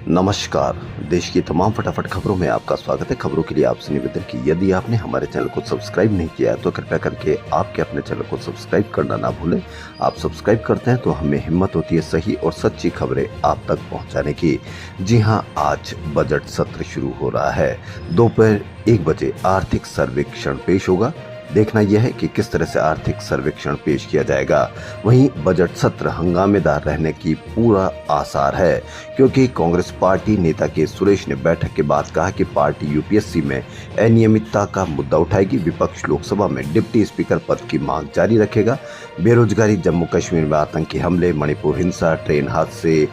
नमस्कार। देश की तमाम फटाफट खबरों में आपका स्वागत है। खबरों के लिए आपसे निवेदन कि यदि आपने हमारे चैनल को सब्सक्राइब नहीं किया है तो कृपया करके आपके अपने चैनल को सब्सक्राइब करना ना भूलें। आप सब्सक्राइब करते हैं तो हमें हिम्मत होती है सही और सच्ची खबरें आप तक पहुंचाने की। जी हां, आज बजट सत्र शुरू हो रहा है। दोपहर 1 बजे आर्थिक सर्वेक्षण पेश होगा। देखना यह है कि किस तरह से आर्थिक सर्वेक्षण पेश किया जाएगा। वहीं बजट सत्र हंगामेदार रहने की पूरा आसार है, क्योंकि कांग्रेस पार्टी नेता के सुरेश ने बैठक के बाद कहा कि पार्टी यूपीएससी में अनियमितता का मुद्दा उठाएगी। विपक्ष लोकसभा में डिप्टी स्पीकर पद की मांग जारी रखेगा। बेरोजगारी, जम्मू कश्मीर में आतंकी हमले, मणिपुर हिंसा, ट्रेन हादसे,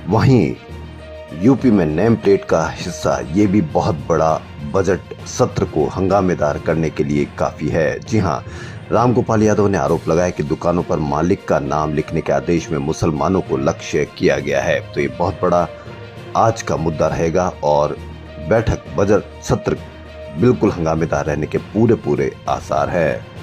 वहीं यूपी में नेम प्लेट का हिस्सा, ये भी बहुत बड़ा बजट सत्र को हंगामेदार करने के लिए काफी है। जी हां, रामगोपाल यादव ने आरोप लगाया कि दुकानों पर मालिक का नाम लिखने के आदेश में मुसलमानों को लक्ष्य किया गया है। तो ये बहुत बड़ा आज का मुद्दा रहेगा और बैठक बजट सत्र बिल्कुल हंगामेदार रहने के पूरे आसार है।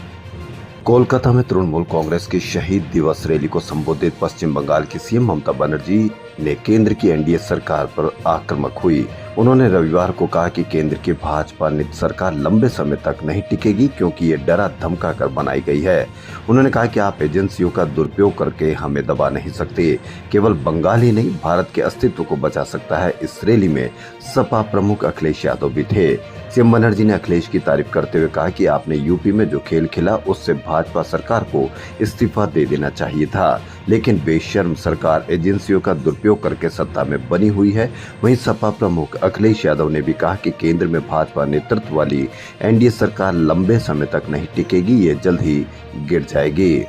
कोलकाता में तृणमूल कांग्रेस की शहीद दिवस रैली को संबोधित पश्चिम बंगाल की सीएम ममता बनर्जी ने केंद्र की एनडीए सरकार पर आक्रामक हुई। उन्होंने रविवार को कहा कि केंद्र की भाजपा नेतृत्व सरकार लंबे समय तक नहीं टिकेगी, क्योंकि ये डरा धमका कर बनाई गई है। उन्होंने कहा कि आप एजेंसियों का दुरुपयोग करके हमें दबा नहीं सकते। केवल बंगाल ही नहीं, भारत के अस्तित्व को बचा सकता है। इस रैली में सपा प्रमुख अखिलेश यादव भी थे। सीएम बनर्जी ने अखिलेश की तारीफ करते हुए कहा कि आपने यूपी में जो खेल खेला उससे भाजपा सरकार को इस्तीफा दे देना चाहिए था, लेकिन बेशर्म सरकार एजेंसियों का दुरुपयोग करके सत्ता में बनी हुई है। वहीं सपा प्रमुख अखिलेश यादव ने भी कहा कि केंद्र में भाजपा नेतृत्व वाली एनडीए सरकार लंबे समय तक नहीं टिकेगी, ये जल्द ही गिर जाएगी।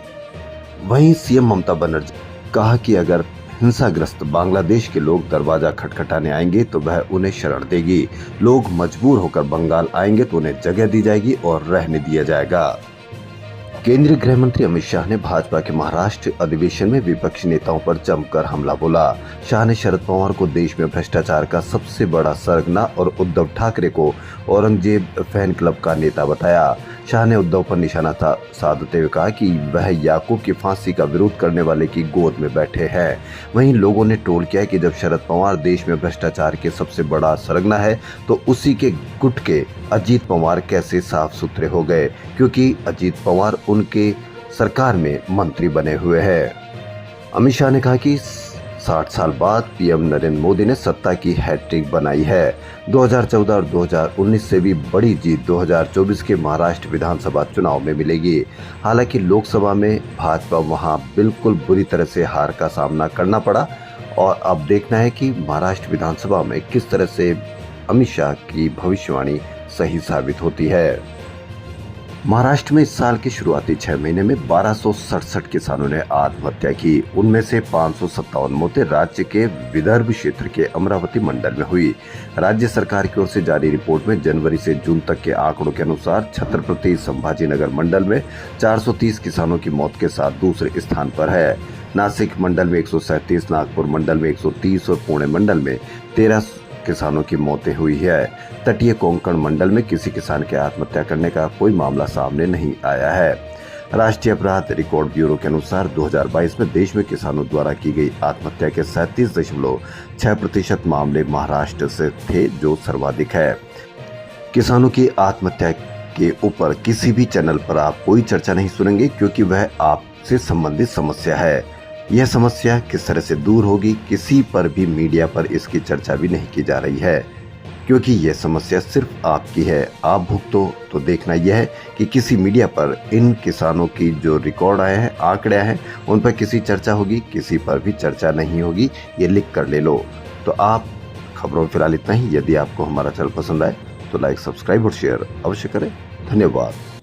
वहीं सीएम ममता बनर्जी कहा कि अगर हिंसाग्रस्त बांग्लादेश के लोग दरवाजा खटखटाने आएंगे तो वह उन्हें शरण देगी। लोग मजबूर होकर बंगाल आएंगे तो उन्हें जगह दी जाएगी और रहने दिया जाएगा। केंद्रीय गृह मंत्री अमित शाह ने भाजपा के महाराष्ट्र अधिवेशन में विपक्षी नेताओं पर जमकर हमला बोला। शाह ने शरद पवार को देश में भ्रष्टाचार का सबसे बड़ा सरगना और उद्धव ठाकरे को औरंगजेब फैन क्लब का नेता बताया। शाह ने उद्धव पर निशाना साधते हुए कहा कि वह याकूब की फांसी का विरोध करने वाले की गोद में बैठे हैं। वहीं लोगों ने ट्रोल किया कि जब शरद पवार देश में भ्रष्टाचार के सबसे बड़ा सरगना है तो उसी के गुट के अजीत पवार कैसे साफ सुथरे हो गए, क्योंकि अजीत पवार उनके सरकार में मंत्री बने हुए हैं। अमित शाह ने कहा कि 60 साल बाद पीएम नरेंद्र मोदी ने सत्ता की हैट्रिक बनाई है। 2014 और 2019 से भी बड़ी जीत 2024 के महाराष्ट्र विधानसभा चुनाव में मिलेगी। हालांकि लोकसभा में भाजपा वहां बिल्कुल बुरी तरह से हार का सामना करना पड़ा और अब देखना है कि महाराष्ट्र विधानसभा में किस तरह से अमित शाह की भविष्यवाणी सही साबित होती है। महाराष्ट्र में इस साल के शुरुआती 6 महीने में 1267 किसानों ने आत्महत्या की। उनमें से 557 मौतें राज्य के विदर्भ क्षेत्र के अमरावती मंडल में हुई। राज्य सरकार की ओर से जारी रिपोर्ट में जनवरी से जून तक के आंकड़ों के अनुसार छत्रपति संभाजीनगर मंडल में 430 किसानों की मौत के साथ दूसरे स्थान पर है। नासिक मंडल में 137, नागपुर मंडल में 130 और पुणे मंडल में 13 किसानों की मौतें हुई है। तटीय कोंकण मंडल में किसी किसान के आत्महत्या करने का कोई मामला सामने नहीं आया है। राष्ट्रीय अपराध रिकॉर्ड ब्यूरो के अनुसार 2022 में देश में किसानों द्वारा की गई आत्महत्या के 37.6% मामले महाराष्ट्र से थे, जो सर्वाधिक है। किसानों की आत्महत्या के ऊपर किसी भी चैनल पर आप कोई चर्चा नहीं सुनेंगे, क्योंकि वह आपसे संबंधित समस्या है। यह समस्या किस तरह से दूर होगी, किसी पर भी मीडिया पर इसकी चर्चा भी नहीं की जा रही है, क्योंकि यह समस्या सिर्फ आपकी है। आप भुगतो। तो देखना यह है कि किसी मीडिया पर इन किसानों की जो रिकॉर्ड आए हैं, आंकड़े हैं, उन पर किसी चर्चा होगी, किसी पर भी चर्चा नहीं होगी। ये लिख कर ले लो। तो आप खबरों में फिलहाल इतना ही। यदि आपको हमारा चैनल पसंद आए तो लाइक, सब्सक्राइब और शेयर अवश्य करें। धन्यवाद।